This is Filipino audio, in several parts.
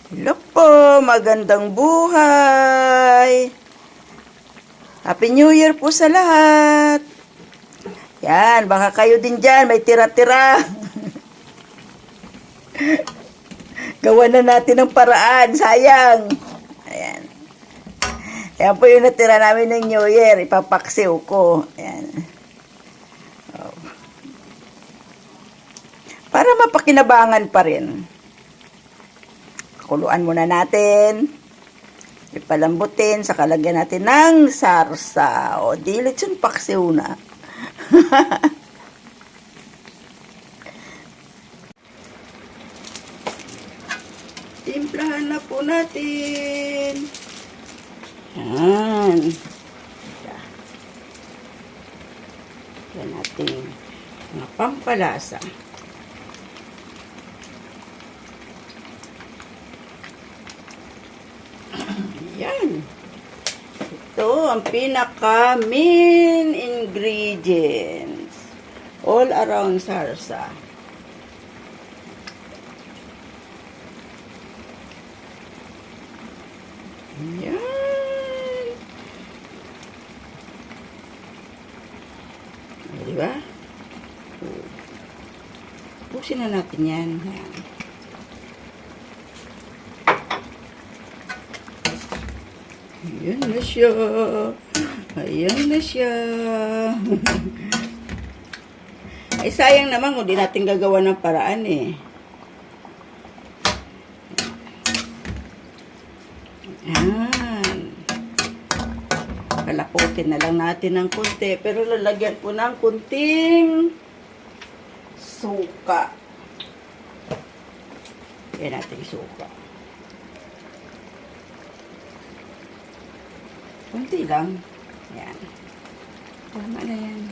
Hello po, magandang buhay. Happy New Year po sa lahat. Yan, baka kayo din dyan, may tira-tira. Gawa na natin ng paraan, sayang. Ayan. Yan po yung natira namin ng New Year, ipapaksiw ko. Ayan. Oh. Para mapakinabangan pa rin. Kuluan muna natin. Ipalambutin, saka lagyan natin ng sarsa. O, di lechon paksiw na. Timplahan na po natin. Yan. Yan natin mga pampalasa. Yan. Ito ang pinaka main ingredients. All around sarsa. Yan. Diba? Pusin na natin yan. Yan. Ayan na siya. Ayan na siya. Ay, sayang naman kung di natin gagawa ng paraan eh. Ayan. Palaputin na lang natin ng konti. Pero lalagyan po ng kunting suka. Ayan natin suka. Kunti lang. Ayan. Tama na yan.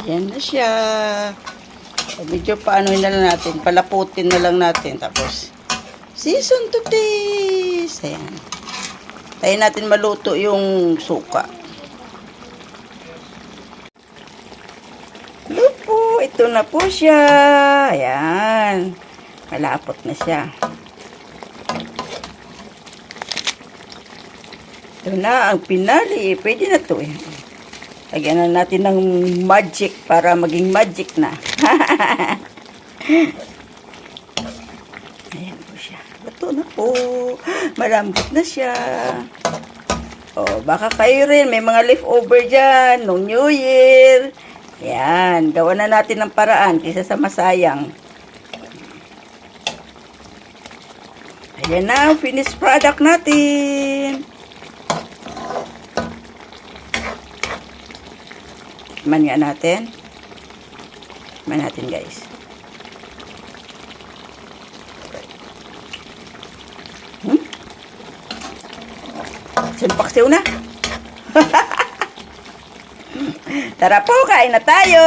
Ayan na siya. Medyo paano na lang natin. Palaputin na lang natin. Tapos, season to taste. Ayan. Tayo natin maluto yung suka. Ito na po siya. Ayan. Malapot na siya. Ito na ang pinali. Pwede na ito eh. Lagyan na natin ng magic para maging magic na. Ayan po siya. Ito na po. Malambot na siya. O, baka kayo rin. May mga leftover dyan. Noong New Year. Yan, gawa na natin ng paraan kaysa sa masayang. Ayan na, finished product natin. Tikman nga natin. Tikman natin, guys. Simpaksiw na. Tara po, kain na tayo!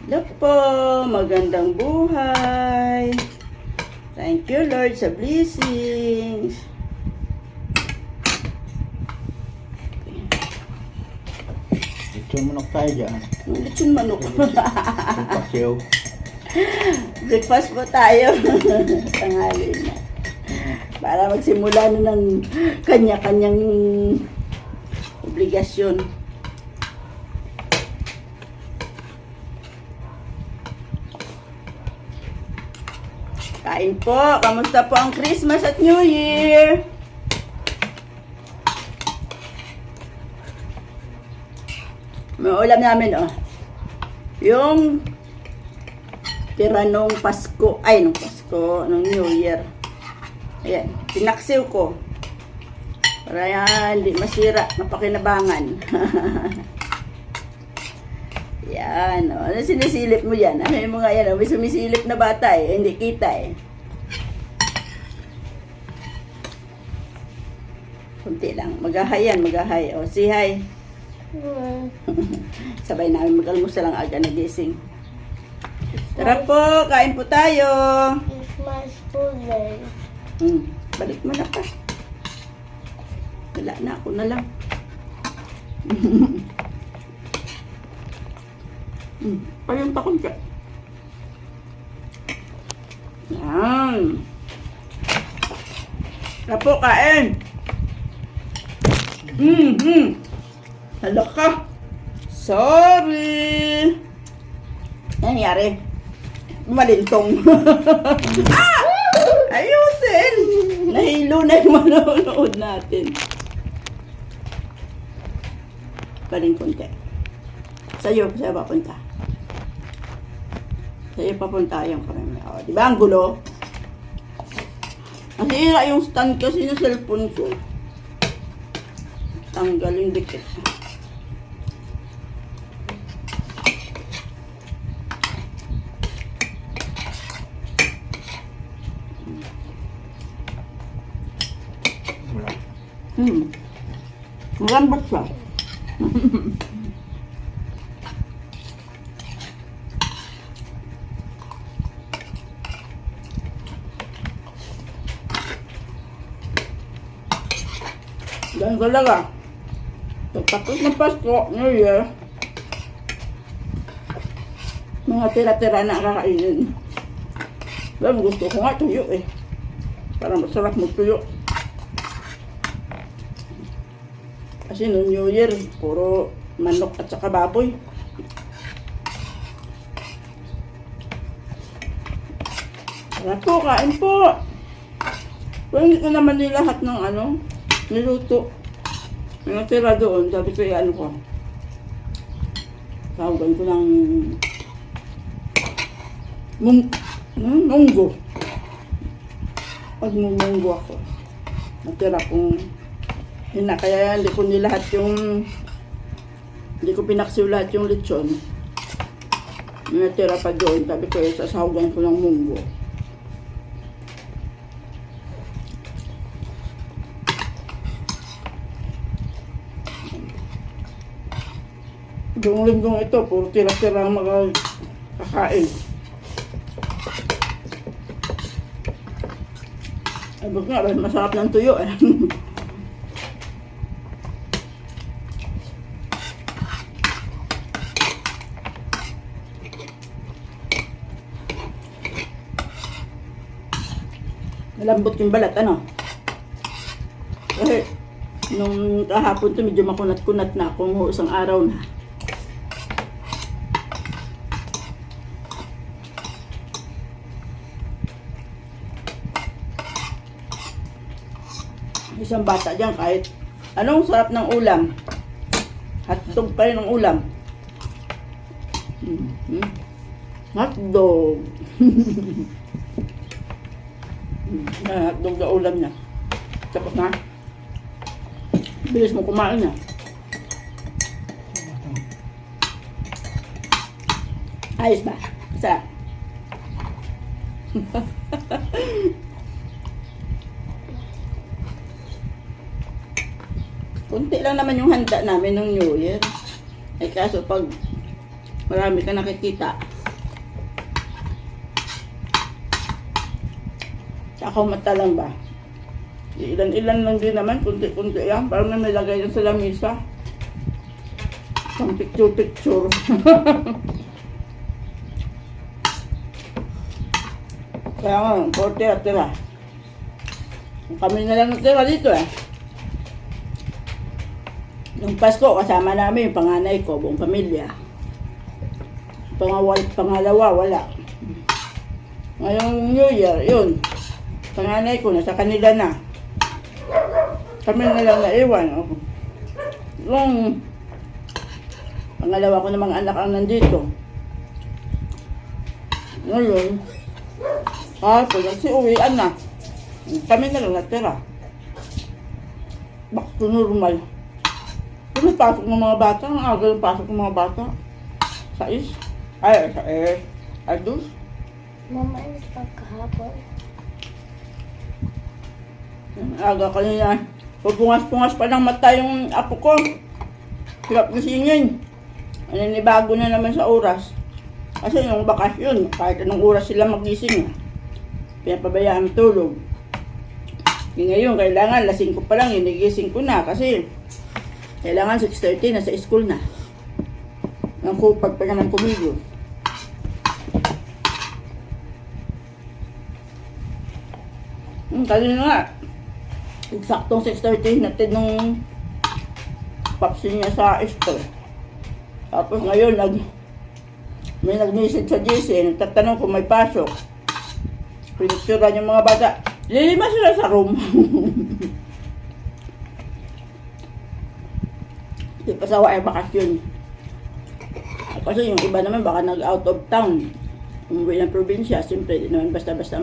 Hello po, magandang buhay! Thank you, Lord, sa blessings! Lechon manok tayo dyan. Lechon manok. Pasiw. Breakfast po tayo. Tanghali na. Para magsimula na ng kanya-kanyang obligasyon. Kain po. Kamusta po ang Christmas at New Year? May ulam namin, oh. Yung tira nung Pasko. Ay, nung Pasko. Nung New Year. Ayan, pinaksiw ko. Para yan, hindi masira, mapakinabangan. Yan, o. Ano sinisilip mo yan? Ano yung mga yan, o? May sumisilip na bata eh, hindi kita eh. Kunti lang, magahay yan, magahay. O, say hi. Sabay namin mag-almusal lang aga nagising. Tara po, kain po tayo. Christmas pudding. Balik mo na pa. Wala na, ako na lang. Payun pa konti. Yan. Tara po, kain. Hala ka. Sorry. Nangyari. Malintong. Ayusin. Nahilo na yung manonood natin. Paling konti. Sa'yo papunta. Sa'yo papunta yung kamay. O, diba ang gulo? Nasira yung stand kasi ng cellphone ko. Tanggal yung dikit. Wala. Malambot siya. Ganun talaga. Pagkatapos ng Pasko, New Year, mga tira-tira na kakainin. Alam, gusto ko nga tuyo eh. Para masarap magtuyo. Kasi noong New Year, puro manok at saka baboy. Tara po, kain po. Pero hindi ko naman din lahat ng niluto. May natira doon, sabi ko ko. Tawagan ko ng munggo. Pag munggo ako. Natira kong kaya hindi ko nilahat hindi ko pinaksiw lahat yung lechon. May natira pa doon, sabi ko sasawagan ko ng munggo. Yung linggong ito, puro tira-tira ang kakain. Ay, baka nga, masarap ng tuyo eh. Malambot yung balat, Kasi, nung kahapon to medyo makunat-kunat na kung isang araw na. Isang bata dyan kahit anong sarap ng ulam. Hotdog pa rin ang ulam. Hotdog. Hotdog na ulam niya. Tapos na. Bilis mo kumain na. Ayos ba? Sarap. Kunti lang naman yung handa namin ng New Year. Eh kaso pag marami ka nakikita, tsaka mata lang ba? Ilan-ilan lang din naman, kunti-kunti yan. Parang may lagay yan sa lamisa. Pang picture-picture. Kaya nga, 40 at tira. Kami na lang natira dito eh. Nung Pasko, kasama namin yung panganay ko, buong pamilya. Pangalawa, wala. Ngayong New Year, yun. Panganay ko, nasa kanila na. Kami na lang naiwan. Yung pangalawa ko na mga anak ang nandito. Ngayon, uwian na. Kami na lang natira. Back to normal. May pasok ng mga bata. Ang aga yung pasok ng mga bata. 6. Ay, 2. Mama, is pagkahapon. Ang aga kanina. Pupungas-pungas pa ng mata yung apo ko. Hirap gisingin. Bago na naman sa oras. Kasi yung bakasyon, kahit anong oras sila magising, pinapabayaan ang tulog. Yung ngayon, kailangan, lasing ko pa lang, hinigising ko na kasi kailangan 6:30 na sa school na. Ang kupag pa naman kumigo. Kanina nga, eksaktong 6:30 natin nung papsin niya sa store. Tapos ngayon, may nag-message sa GC, nagtatanong kung may pasok. Pinicturan yung mga bata. Lilima sila sa room. Di pa sawa ay bakasyon. Kasi yung iba naman baka nag-out of town. Umuwi ng probinsya, siyempre, di naman basta-basta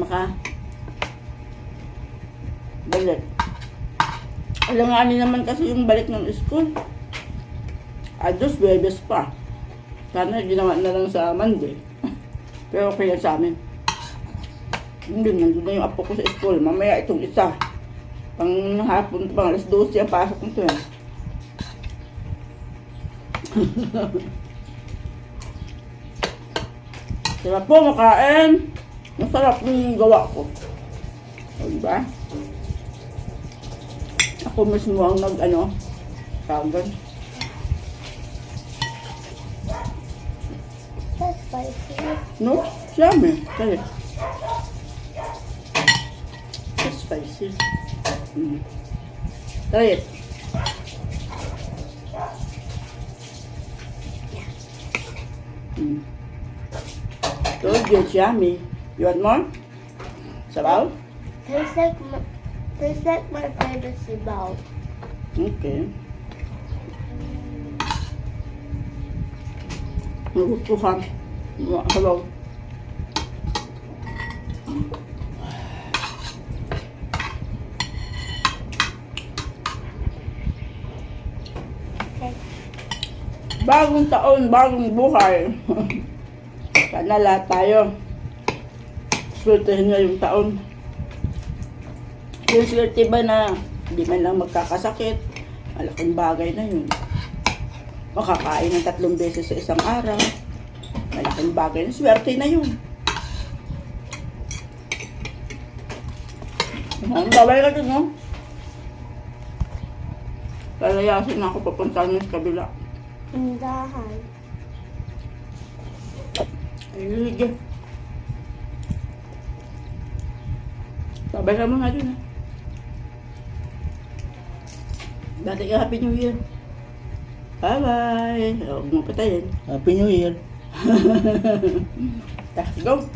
balik. Alanganin naman kasi yung balik ng school. Ados, Bebes pa. Sana ginawa na lang sa Monday. Pero okay yan sa amin. Hindi, nandun na yung apo ko sa school. Mamaya itong isa. Pang hapon, pang alas 12 ang pasok nito yan. Sarap po makain. Masarap yung gawa ko. O diba? Ako mismo ang tawag. That's spicy. No? Siyami. Kaya. It's spicy. Try it. Told you, it's yummy. You want more? Sabaw? Tastes like my favorite sibaw. Okay. Nagustuhan. Hello. Okay. Bagong taon, bagong buhay. Sana lahat tayo. Swertehin ngayong taon. Yung swerte ba na hindi man lang magkakasakit, malaking bagay na yun. Makakain ng 3 beses sa isang araw, malaking bagay na, swerte na yun. Ang babay ka dun, no? Lalayasin na ako papunta sa kabila. Tindahan. Ay, babay ka mo nga dun, ha? Dati ka Happy New Year. Bye-bye. Huwag mo patayin. Happy New Year. Let's go.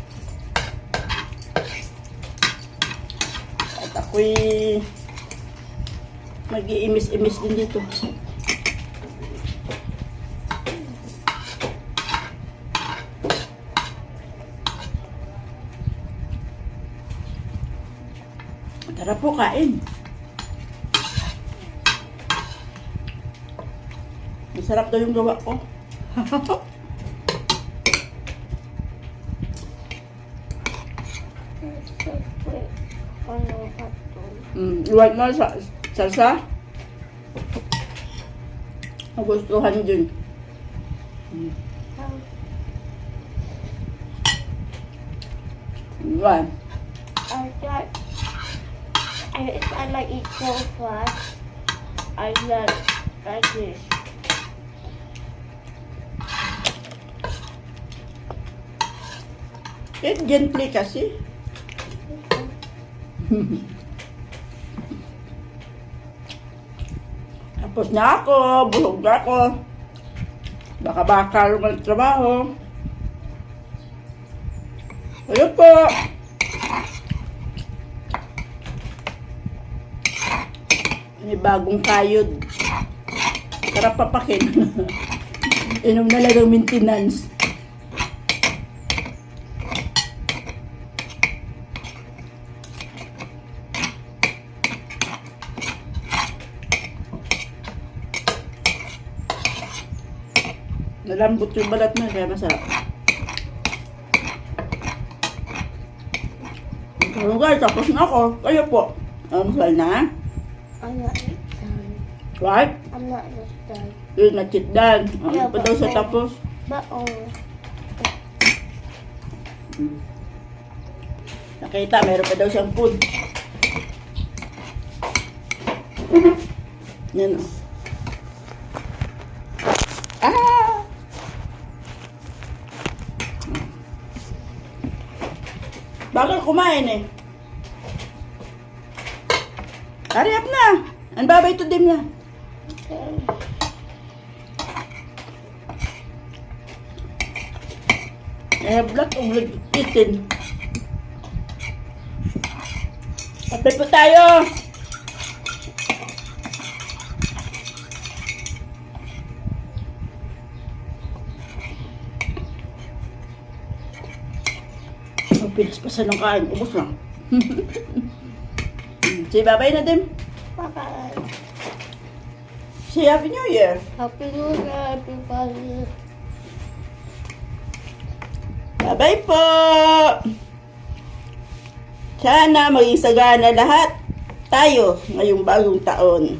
At ako'y mag-iimis-imis din dito. Tara po, kain. Masarap daw yung gawa ko. Iwan mo sa salsa. Magustuhan din. Iwan. If I like eat so fast, I like this. Eat gently kasi. Tapos na ako, bulog na ako. Baka magtrabaho. Ayun po. May bagong kayod. Sarap papakin. Inom na lang ng maintenance. Nalambot yung balat na, kaya masarap. So guys, tapos na ako. Kayo po. Masal na. I'm not done. Right? I'm not done. Yun, na-cheat done. Yeah, Pa daw sa but- tapos. But Nakita, meron pa daw siyang food. Yan o. Ah! Bakit kumain eh? Hurry up na! Ang babay to dim na. Okay. I have lot of eaten. Kape po tayo! Ang pinaspasan ng kain. Ubus na. Say bye-bye na dim. Bye-bye. Say Happy New Year. Happy New Year, everybody. Bye-bye po! Sana maging sagana lahat tayo ngayong bagong taon.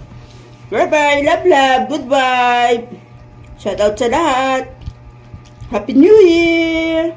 Bye-bye! Love, love! Goodbye! Shout out sa lahat! Happy New Year!